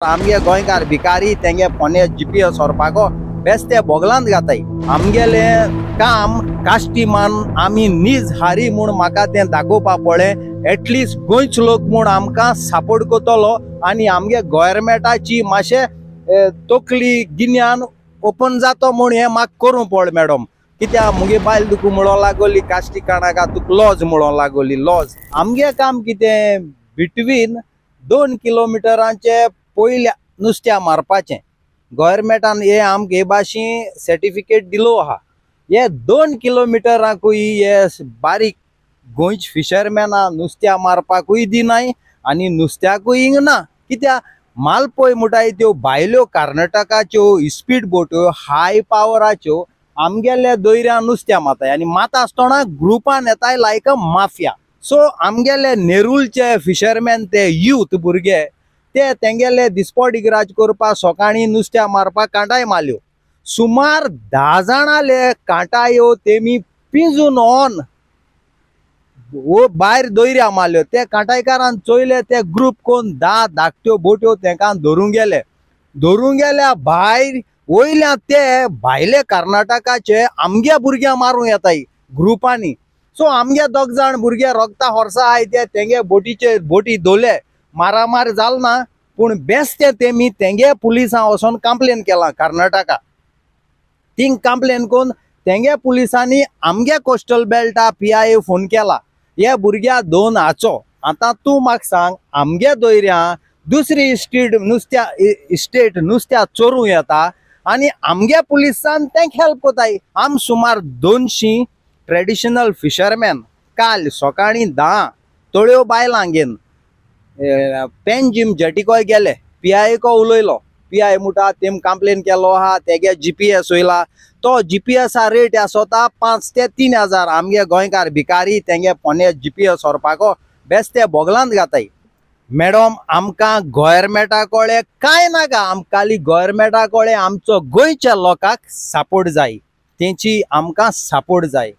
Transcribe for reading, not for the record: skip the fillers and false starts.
आमगे गोंयकार भिकारी तेंगे फोने GPS व्हरपाको बेस्ते बोगलांत घाताय। आमगेले काम काश्टीमान आमी नीज हारी म्हूण म्हाका तें दाखोवपा पडले। एटलीस्ट गोंयच लोक म्हूण आमकां सपोर्ट करतलो आनी आमगे गव्हर्मेंटाची मातशे तकली गिन्यान ओपन जातो म्हूण हें म्हाका करूं पड मॅडम। कित्याक मुगे बायल तुका म्हणूं लागोली काश्टी काणाका तुका लॉज म्हणूं लागोली लॉज। आमगे काम कितें बिटवीन 2 किलोमिटरांचे पयल्या नुस्त्या मारपाचें। गव्हर्मेंटान हे आमकां हे भाशी सर्टिफिकेट दिलो आहा। हे 2 किलोमिटरांकूय हे बारीक गोंयच फिशरमॅना नुस्त्या मारपाकूय दिनाय आनी नुस्त्याकूय हिंगना। कित्याक मालपोय म्हणटाय त्यो भायल्यो कर्नाटकाच्यो स्पीड बोट्यो हाय पावराच्यो आमगेल्या दोयऱ्या नुस्त्या मारताय आनी माता आसतना ग्रुपान येताय लायक अ माफिया। सो आमगेले नेरूलचे फिशरमॅन ते यूथ भुरगे ते तेंगेले दिसपट इगराज करपा सकाळी नुस्त्या मारपाक कांटाय मारल्यो। सुमार 10 जाणांले कांटायो तेमी पिंजून ऑन भायर दोयऱ्या मारल्यो। ते कांटायकारान चोयले ते ग्रुप कोण 10 धाकट्यो बोट्यो तेंकां धरून गेल्या भायर वयल्या ते भायले कर्नाटकाचे आमगे भुरग्यां मारूं येताय ग्रुपांनी। सो आमगे 2 जाण भुरगे रोगता होर्सा आहाय ते तेंगे बोटी दोले मारामार जाल ना पूण बेस्ते तेमी तेंगे पुलिसां वचोन कंप्लेन केला कर्नाटका। थिंग कंप्लेन कोन्न तेंगे पुलिसांनी आमगे कोस्टल बेल्टा PIA फोन केला। हे भुरग्या 2 हाचो आतां तूं म्हाका सांग आमगे दोयऱ्या दुसरी स्टेट नुस्त्या चोरूं येता आनी आमगे पुलिसान तेंक हेल्प कोताय। आम सुमार 200 ट्रेडिशनल फिशरमॅन काल सकाळी 10 तळ्यो बायलां घेवन पेंजीम जेटीकोय गेले। PIA को उलयलो। PIA म्हणटा तेम कंप्लेन केलो आहा तेगे GPS वयला तो GPS रेट आसोता 5 ते 3 हजार। आमगे गोंयकार भिकारी तेंगे फोने GPS व्हरपाको बेस्ते बोगलांत घाताय। मॅडम आमकां गव्हर्मेंटा कोळे कांय नाका आमकां खाली गव्हर्मेंटा कोळे आमचो गोंयच्या लोकांक सपोर्ट जाय तेंची आमकां सपोर्ट जाय।